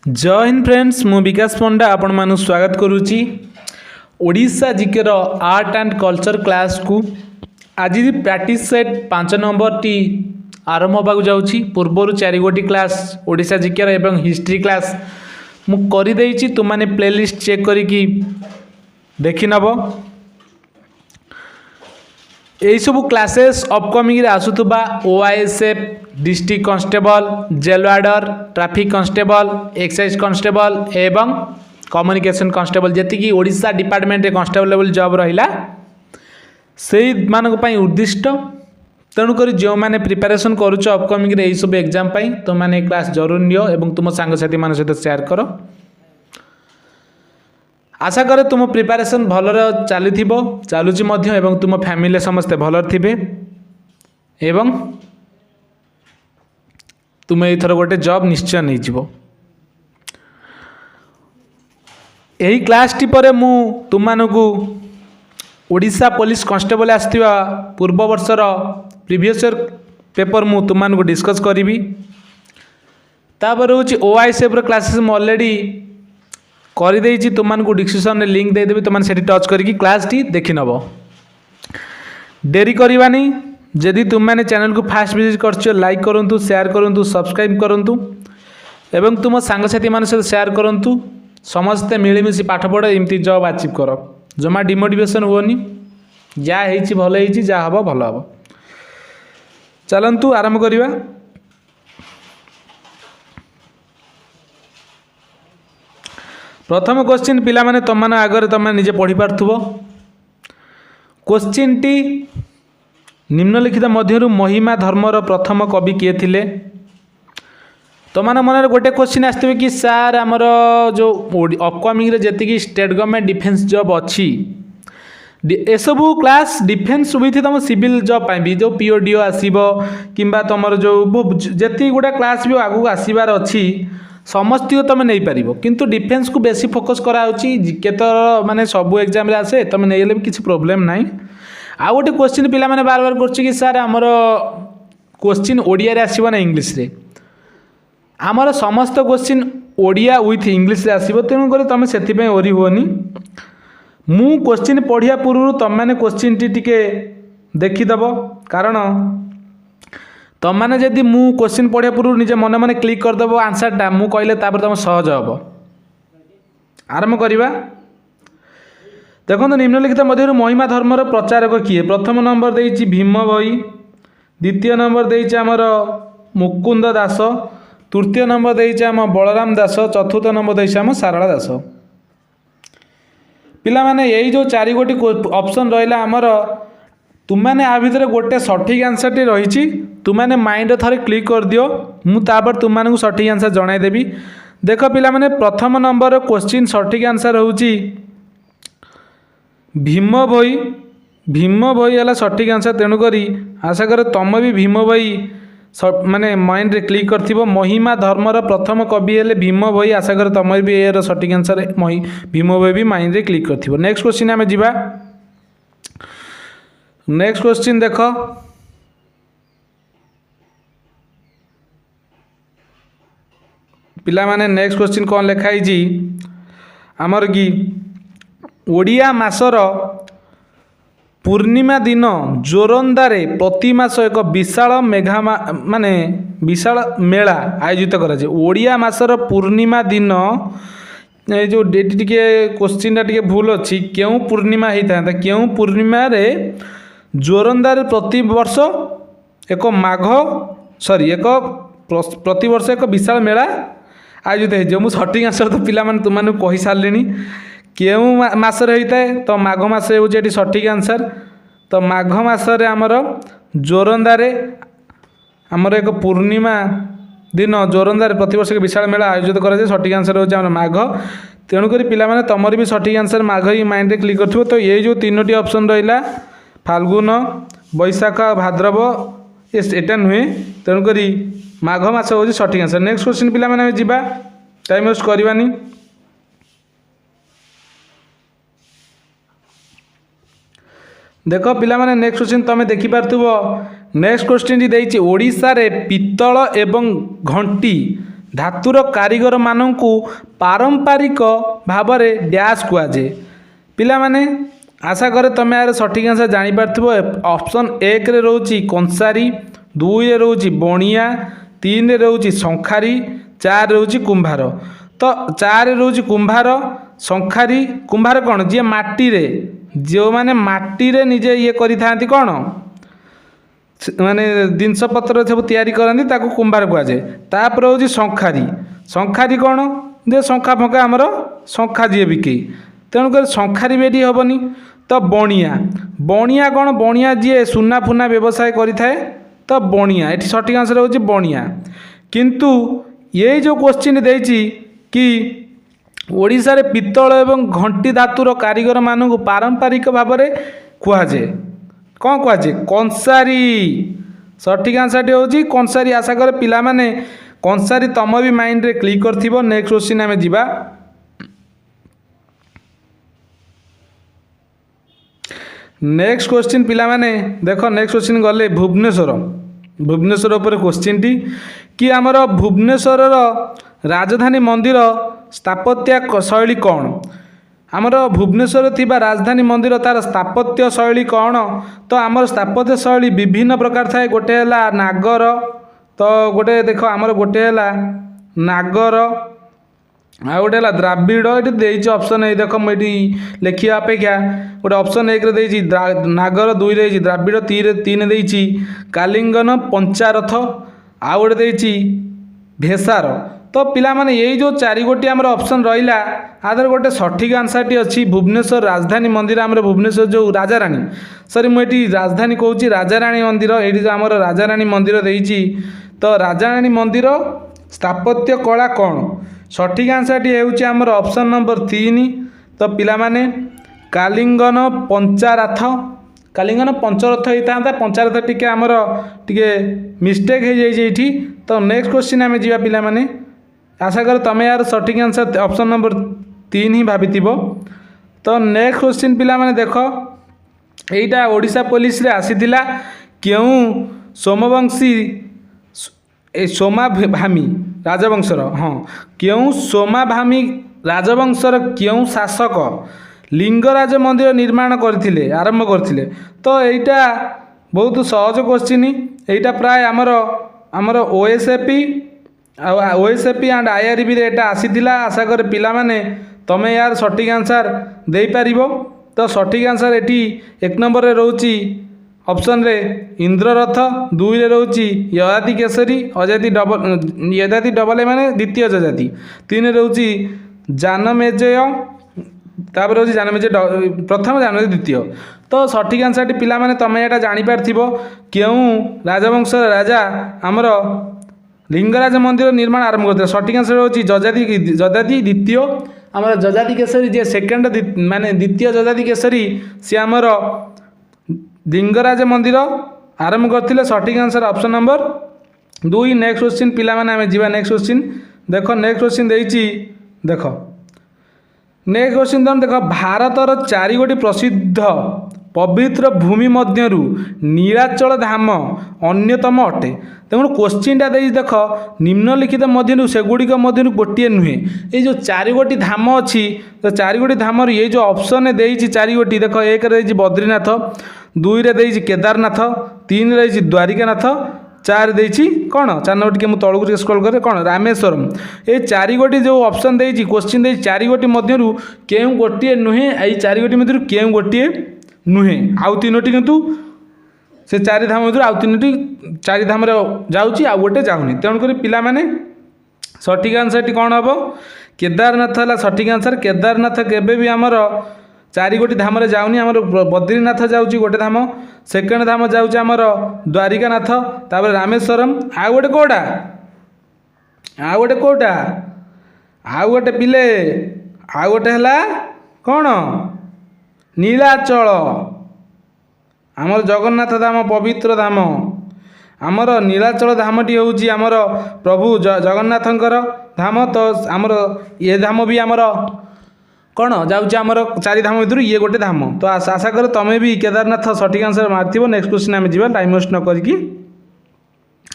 जय हिंद फ्रेंड्स मु विकास पंडा आपण मानु स्वागत करुच्ची ओडिशा जीकेर आर्ट एंड कल्चर क्लास को आज प्रैक्टिस सेट 5 नंबर टी आरंभ होगा जाऊँगी पूर्वर 4 गोटी क्लास ओडिशा जीकेर एवं हिस्ट्री क्लास मु कर देइछि तुम माने प्लेलिस्ट चेक करिकी देखि नब यही सब क्लासेस अपकमिंग रे आसुथबा OISF district constable jail warder traffic constable excise constable एवं कम्युनिकेशन कांस्टेबल जेतिकी ओडिशा डिपार्टमेंट रे कांस्टेबल लेवल जॉब रहिला सेही मानक पई उद्दिष्ट तेणुक जो मैंने प्रिपरेशन करुच अपकमिंग रे यही सब एग्जाम पई तो मैंने क्लास जरूर नियो एवं तुम सांगसाथी मान सहित शेयर करो। आशा करे तुम प्रिपरेशन भल चली चलुची एवं तुम फैमिली समस्ते भल थे एवं तुम एथर गोटे जॉब निश्चय नहीं जीवो। यही क्लास टी पर मु तुम मानकु ओडिशा पुलिस कांस्टेबल आसथिबा पूर्व वर्षर प्रीवियस ईयर पेपर मु तुम मानकु डिस्कस करी तापर होची ओआईएसएफ रो क्लासेस मु ऑलरेडी कर देइछि तुम मानकु डिस्क्रिप्शन रे लिंक दे देबी तुम माने सेठी टच करिकी क्लास टी देखि नबो। देरी करबानी जदि तुम मैंने चैनल को फास्ट विजिट करछो लाइक करंतु शेयर करंतु सब्सक्राइब करंतु एवं तुम सांगसाथी मान सहित शेयर करंतु समस्ते मिलीमिशि पाठ पढ़ एमती जॉब अचीव कर जमा डिमोटिवेशन हुओनी जा हेछि भल हेछि जा हबो भल हबो। चलंतु आरंभ करिवा। प्रथम क्वेश्चन पिला माने तुम माने आगरे तुम निजे पढ़ी पारथुबो। क्वेश्चन टी निम्नलिखित मध्यरु महिमा धर्मर प्रथम कवि किए थिले। तुम मन मन गोटे क्वेश्चन आसथिबे कि सर आमर जो अपकमिंग रे जेतिकी स्टेट गवर्नमेंट डिफेंस जॉब अच्छी एसबू क्लास डिफेंस विथ तुम सिविल जॉब पाई भी जो पीओडीओ आसीबो किंबा तुमर जो जेति गुडा क्लास भी आगु आसीबार अच्छी समस्त तुम नहीं पार किंतु डिफेंस को बेसी फोकस कराउची जीके तो माने सबू एग्जाम रे आसे तुम नहीं भी किसी प्रोब्लेम नहीं। आ गोटे क्वेश्चन पिला माने बार बार करछि कि सर आमर क्वेश्चन ओडिया रे आसीबो ना इंग्लिश रे आमर समस्त क्वेश्चन ओडिया विथ इंग्लिश रे आसीबो तेणु करी तुम सेति पे ओरी होनी मु क्वेश्चन पढ़िया पूर्व तुम माने क्वेश्चन टी टिके देखि दबो कारण तुम मैंने जदि मु क्वेश्चन पढ़िया पूर्व निजे मन मन क्लिक करदेव आंसरटा मु कहले तापर तुम सहज हम। आरंभ करिबा। देखो निम्नलिखित मध्य महिमा धर्मर प्रचारक किए प्रथम नंबर देइछि भीम भई द्वितीय नंबर देइछि आमर मुकुंद दास तृतीय नंबर देइछि आम बलराम दास चतुर्थ नंबर देइछि आम सारला दास। पिला माने यही जो 4 गोटी ऑप्शन रहिला आमर तुमने आ भितर गोटे सठिक आंसर टी रही तुमने माइंड थे क्लिक कर दियो मु तापर तुम मानक सठिक आंसर जनईदेवी। देख पिला माने प्रथम नंबर क्वेश्चन सठिक आंसर होउची भीम भई है सठिक आंसर तेणुक आशा कर तुम भी भीम भई माने माइंड रे क्लिक करथिबो। महिमा धर्मर प्रथम कवि हेले भीम भई आशा कर तुम भी यार सठिक आंसर भीम भई भी माइंड रे क्लिक करथिबो। नेक्स्ट क्वेश्चन आमे जिबा। नेक्स्ट क्वेश्चन देख पिला माने नेक्स्ट क्वेश्चन कौन लिखाई जी आमर कि ओडिया मासर पूर्णिमा दिन जोरंदारे प्रति मास एक विशाल मेघा माने विशाल मेला आयोजित करा जे ओडिया मासर पूर्णिमा दिन ये जो डेट टिके क्वेश्चन टिके भूल अच्छी क्यों पूर्णिमा होता क्यों पूर्णिमा रे जोरंदार प्रति वर्ष एक माघ सॉरी एक प्रति वर्ष एक विशाल मेला आयोजित हो मुझे सठिक आंसर तो पिला माने तुम कही सारे क्यों मासरे होता है तो माघ मास होती सठिक आंसर तो माघ मासरे आमर जोरंदारे आमर एक पूर्णिमा दिन जोरंदार प्रति वर्ष एक विशाल मेला आयोजित कराए सठिक आंसर हो माघ तेणुक पिला माने तमर भी सठिक आंसर माघ ही माइंड रे क्लिक कर तो ये जो 3टी ऑप्शन रहा फाल्गुन बैशाख भाद्रव एटा नुहे तेणुक माघ मास हूँ सठिक आंसर। नेक्स्ट क्वेश्चन पिला माने जिबा टाइम वेस्ट करवानी। देख पिला माने नेक्स्ट क्वेश्चन तुम देखि पारथुबो। नेक्स्ट क्वेश्चन टी देइछि ओडिसा रे पित्तल एवं घंटी धातुर कारीगर मानू पारंपरिक भाव में डैश कहुए पिला माने आशा करे तुम्हें यार सठिक आंसर जापार। ऑप्शन 1 रे रोची कंसारी, 2 रे रोची बणिया, 3 रे रोची शंखारी, 4 रे रोची कुंभार। तो 4 रे रोची कुंभार शंखारी कुंभार कौन जी माटी रे जो माने माटी रे निजे ये करी थांती कौन माने जिनस पत्र सब तैयारी करती ताकू कुंभार कहुए। तापर हूँ शंखारी, शंखारी कौन जे शंखा फंखा आमर शंखा जी बिके तेणुक शंखारी बेटी हेनी। तो बणिया, बणिया कौन बणिया जी सुना फुना व्यवसाय करें तो बणिया ये सठिक आंसर हूँ बणिया। किंतु ये जो क्वेश्चन देती कि ओडिशा रे पित्तल एवं घंटी धातुर कारीगर मानू पारंपरिक भाव में कहुए कौन कहुए कंसारी। सठिक आंसर हूँ कंसारी। आशा करे पिला माने कंसारी तुम भी माइंड रे क्लिक कर। नेक्स्ट क्वेश्चन आम जा। नेक्स्ट क्वेश्चन पिला माने देखो नेक्स्ट क्वेश्चन गले भुवनेश्वर। भुवनेश्वर उपर क्वेश्चन टी कि आमर भुवनेश्वर राजधानी मंदिर स्थापत्य शैली कौन। आमर भुवनेश्वर थिबा राजधानी मंदिर तार स्थापत्य शैली कौन। तो आमर स्थापत्य शैली विभिन्न प्रकार थाए। गोटे है नागर, तो गोटे देख आमर गोटे है नागर, आ गोटे है द्राविड़। ये ऑप्शन ए देख मुझे लिखा अपेक्षा गोटे ऑप्शन 1 रे नागर, 2 रे द्राविड़, 3 देती कालिंगन पंचारथ, आ गोटे देती भेसार। तो पिला माने यही जो 4 गोटी आमर ऑप्शन रहा आधार गोटे सठिक आंसर टी अच्छी भुवनेश्वर राजधानी मंदिर। आमर भुवनेश्वर जो राजाराणी सरी मुझे राजधानी कहूँ राजाराणी मंदिर। ये जो आमर राजाराणी मंदिर देती तो राजाराणी मंदिर स्थापत्य कला कौन। सठिक आंसर टी होउची आमर ऑप्शन नंबर 3। तो पिला माने कालिंगन पंचारथ, कालिंगन पंचरथ होता पंचारथ टिके आमर टिके मिस्टेक हो जाइए। तो नेक्स्ट क्वेश्चन आम जा पिला माने आशा कर तुम्हें यार सठिक आंसर ऑप्शन नंबर 3 ही भाभी। तो नेक्स्ट क्वेश्चन पिला माने देख यहीटा ओडिशा पुलिस रे आसीथिला क्यों सोमवंशी सोमाभामी राजवंशर। हाँ क्यों सोमाभामी राजवंशर क्यों शासक लिंगराज मंदिर निर्माण करथिले आरंभ करथिले। तो यहीटा बहुत सहज क्वेश्चन। यहीटा प्राय आमर आमर ओएसएपी एंड आईआरबी रे एटा आसीथिला। आशा कर पिला माने तमे यार सठिक आंसर दे पारिबो। तो सठिक आंसर एटी 1 नंबर रे रोची ऑप्शन रे इंद्ररथ, 2 रे रोची ययाति केसरी अजाति डबल ययाति डबल ए माने द्वितीय जजाति, 3 रे रोची जानमेजय, तापर रोची जानमेजय प्रथम जानमेजय द्वितीय। तो सठिक आंसर टी पिला माने तमे एटा जानि पारथिबो क्यों राजवंश राजा आमर लिंगराज मंदिर निर्माण आरंभ करते। सठिक आंसर होची जजाति द्वितीय। आमर जजाति केसरी जे सेकेंड माने द्वितीय जजाति केसरी सी आमर लिंगराज मंदिर आरंभ करते। सठिक answer option number 2। Next question पिला माने आमे जीवा। नेक्स्ट क्वेश्चन देख नेक्स्ट क्वेश्चन देइची देख नेक्स्ट क्वेश्चन तुम देख भारतर 4 गोटी प्रसिद्ध पवित्र भूमि मध्यरु नीलाचल धाम अन्यतम अटे। तेणु क्वेश्चनटा दे देख निम्नलिखित मध्यरु सेगुड़िक मध्यरु गोटे नुहे। ये जो 4 गोटी धाम अच्छी तो 4 गोटी धाम ये जो ऑप्शन देती 4 गोटी देख 1 रे बद्रीनाथ, 2 रे देती केदारनाथ, 3 रे द्वारिकानाथ, 4 देती कौन 4 नंबर टी तौक स्क्रॉल करे कौन रामेश्वरम। ये 4 गोटी जो ऑप्शन देती क्वेश्चन दे 4 गोटी मध्यरु केउ गोटे नुहे। ये 4 गोटी मध्यरु केउ गोटे नुहे। आउ 3टी किंतु से 4 धाम मध्य आउ 3टी 4 धाम जाऊँगी आउ गोटे जाऊनी। तेणुक पिला माने सठिक आंसर टी कौन हम केदारनाथ है सठिक आंसर। केदारनाथ केबे भी आमर 4 गोटी धाम जाऊनी। आमर बद्रीनाथ जाऊँगी गोटे धाम, सेकेंड धाम जाऊँगी आमर द्वारिकानाथ, तापर रामेश्वरम, आउ गोटे कोटा आउ गोटे कोटा आउ गोटे पिले आउ गोटे है कौन नीलाचल। आमर जगन्नाथ धाम पवित्र धाम आमर नीलाचल धामटी हूँ आमर प्रभु जगन्नाथंकर धाम। तो आमर ये धाम भी आमर कौन जाऊँगी आमर 4 धाम भर ये गोटे धाम। तो आशा कर तुम्हें भी केदारनाथ सठिक आंसर मार्थिव। नेक्स्ट क्वेश्चन आम जा टाइम वेस्ट न करके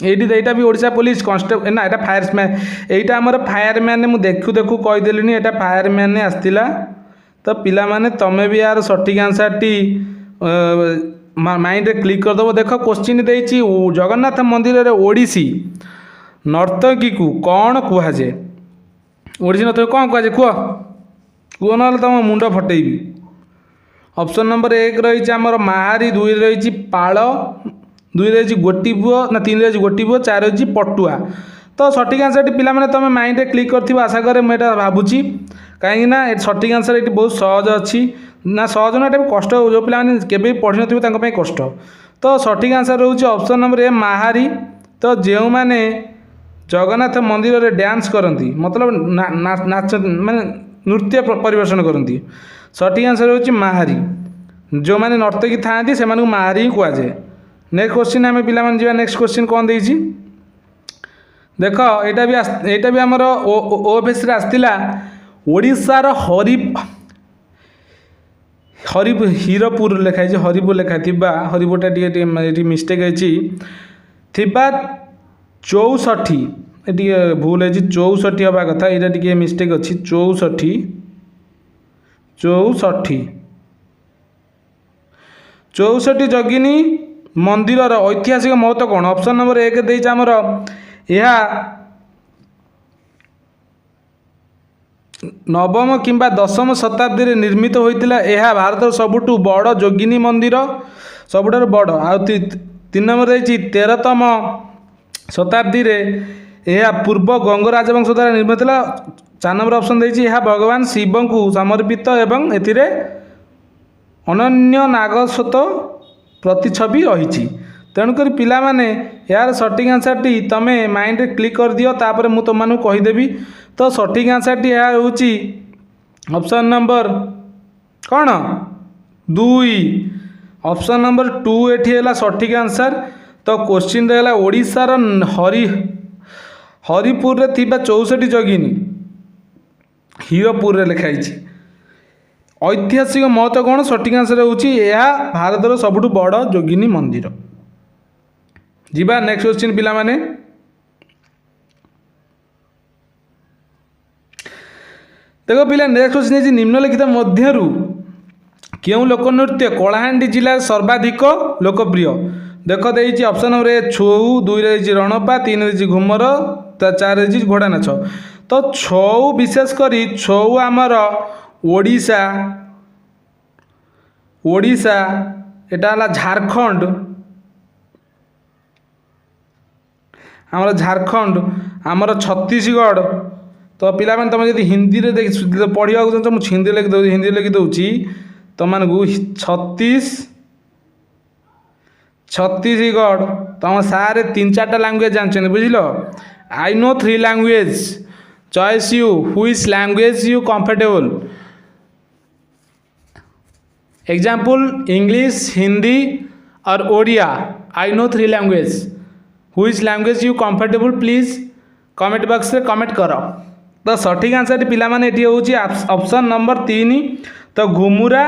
এইটা भी ओडिशा पुलिस कॉन्स्टेबल ना, एटा फायरमैन, एटा आमर फायरमैन मु देखु देखु कहीदेली एटा फायरमैन आसला। तो पिला माने तमे भी यार सठिक आंसर टी माइंड रे क्लिक करदेव। देख क्वेश्चन देती जगन्नाथ मंदिर रे ओडिसी नर्तकी को कौन कहुए? ओडिसी नर्तकी कौन कहुए कह कह ना तुम मुंड फटेबी। ऑप्शन नंबर 1 रही आमर महारी, 2 रही पाल, 2 रही गोटी पुओ ना 3 रही गोटी पुओ, 4 रही पटुआ। तो सठिक आंसर टी पिला माने तुम माइंड रे क्लिक कर आशा करे मुझे भावुची कहीं ना सठिक आंसर ये बहुत सहज अच्छी ना, सहज ना ये कष्ट जो पे केवे पढ़ी न कष्ट। तो सठिक आंसर रोचे ऑप्शन नंबर 1 महारी। तो जो मैंने जगन्नाथ मंदिर रे डांस करती मतलब नाच माने नृत्य परिवेशन करती, सठिक आंसर होची महारी। जो मैंने नर्तकी था से महारी ही कहुए। नेक्स्ट क्वेश्चन आम पिला जा। नेक्स्ट क्वेश्चन कौन देती देख, यहाँ भी आमर ओएफएस आसला ओडिशार हीरपुर लिखाई, हरिपुर लिखाई, हरिपुरटा टी मिस्टेक थी 64 ये भूल है 64 हवा कथा, यहाँ टी मिस्टेक अच्छी 64 जगिनी मंदिर ऐतिहासिक महत्व कौन? ऑप्शन नंबर 1 देती आमर यह नवम किंबा 10वीं शताब्दी रे निर्मित होइतिला। यह भारत सबुठु बड़ जोगिनी मंदिर, सबुठार बड़। आ 3 नंबर रही 13तम शताब्दी रे यह पूर्व गंग राजवंश द्वारा निर्मित है। 4 नंबर ऑप्शन देती यह भगवान शिव को समर्पित एवं एथिरे अनन्य नागस्वत प्रतिछवि रही। तेणुक पिला माने यार सठिक आंसर टी तमे माइंड रे क्लिक कर दियो, तापर मु तुम मानू कहीदेवी। तो सठिक आंसर टी यार होची ऑप्शन नंबर कौन 2। ऑप्शन नंबर 2 एठी है सठिक आंसर। तो क्वेश्चन रहा ओडिशार हरिपुर रे थिबा 64 जगिनी हीरपुर रे लिखाई ऐतिहासिक महत्व कौन? सठिक आंसर होची यह भारतर सबुठु बड़ जोगिनी मंदिर। जीवा नेक्स्ट क्वेश्चन पिला माने। देखो पिला नेक्स्ट क्वेश्चन है निम्नलिखित मध्यरु क्यों लोकनृत्य कलाहांडी जिला सर्वाधिक लोकप्रिय? देख देती ऑप्शन नंबर 1 छौ, 2 रही रणपा, 3 रही घुमर, 4 रही घोड़ा नाच। तो छौ विशेष करी छौ आमर ओडिशा एटा हला झारखंड, आमर झारखंड आमर छत्तीसगढ़। तो पिला माने तुम यदि हिंदी रे देख पढ़िया तो मुझे हिंदी लिखि दउची, हिंदी लिखि दउची तुम मानकु छत्तीसगढ़। तुम सारे 3-4टा लैंग्वेज जानते बुझल। I know 3 language, choice you which language you comfortable. Example English, Hindi और Odia. I know 3 language, which language you comfortable please comment box रे कमेंट करो। तो सठिक आंसर पिला माने एठी होची ऑप्शन नंबर 3। तो घुमुरा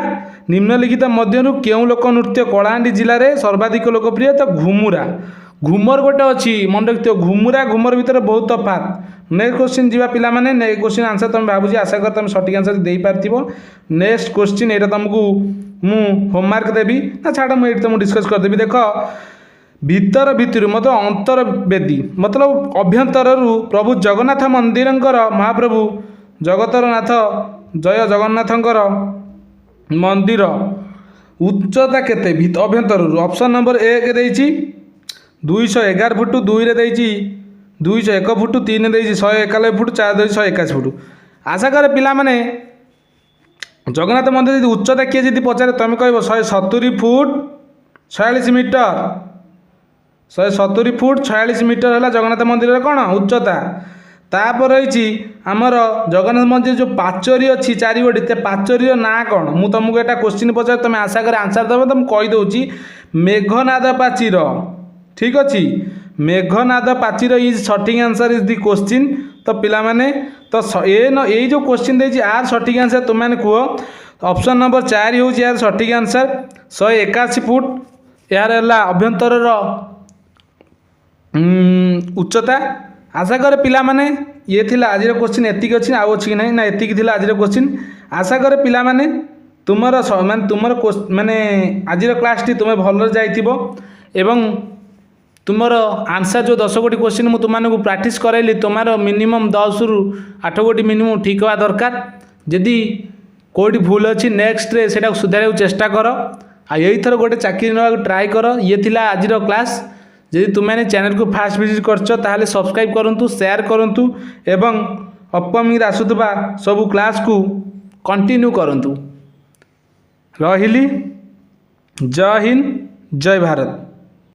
निम्नलिखित मध्यरु क्यों लोक नृत्य कलाहांडी जिले में सर्वाधिक लोकप्रिय? तो घुमुरा, घुमर गोटे अच्छी मन रखियो, घुमुरा घुमर भितर बहुत तफात। नेक्स्ट क्वेश्चन जीवा पिला माने। नेक्स्ट क्वेश्चन आंसर तुम भावुची आशा कर तुम सठिक आंसर दे पारथिबो। नेक्स्ट क्वेश्चन एटा तुमको मु होमवर्क देबी ना छाड़ मुझे तुम डिस्कस करदेवी। देख भीतर भितर मतलब अंतर्वेदी मतलब अभ्यंतर प्रभु जगन्नाथ मंदिर महाप्रभु जगतर नाथ जय जगन्नाथंकर मंदिर उच्चता केते अभ्यंतर? ऑप्शन नंबर 1 देती 211 फुट, 2 रे देती 201 फुट, 3 देती 191 फुट, 4 देती 181 फुट। आशा करे पिला माने जगन्नाथ मंदिर यदि उच्चता किए जी पचारे तुम कह 170 फुट 46 मीटर, 170 फुट 46 मीटर है जगन्नाथ मंदिर कौन उच्चता। तापर रही आमर जगन्नाथ मंदिर जो पाचरी अच्छी 4 गोटी ते पाचरी ना कौन? मु तुमको एटा क्वेश्चन पचार तुम आशा कर आंसर देव। तो मुझे कहीदे मेघनाद पाचिर, ठीक अच्छे मेघनाद पाचिर इज सठिक आंसर इज दि क्वेश्चन। तो पिला माने तो ये जो क्वेश्चन देती आर सठिक आंसर तुम मैंने कह। ऑप्शन नंबर 4 हूँ यार सठिक आंसर 181 फुट यार है अभ्यंतर उच्चता आशा करे पिला माने ये थिला आज क्वेश्चन एतिक अच्छी आउ अच्छी ना ना एतिक थिला आज क्वेश्चन आशा करे पिला माने तुमर माने तुमर माने आज क्लास टी तुम्हें भल जाइथिबो एवं तुमर आंसर जो 10 गोटी क्वेश्चन मु तुमको प्रैक्टिस कराइली तुमार मिनिमम 10 रु 8 गोटी मिनिमम ठीक हवा दरकार जदि कोडी भूल अच्छी नेक्स्ट रे सेटा सुधार चेष्टा कर आ यही थर गोटे चाकरी ना ट्राए कर ये थिला आज क्लास जदि तुमने चैनल को फास्ट विजिट कर सब्सक्राइब करूँ शेयर करूँ एवं अपकमिंग आसुवा सबू क्लास को कंटिन्यू करूँ रहिली जय हिंद जय भारत।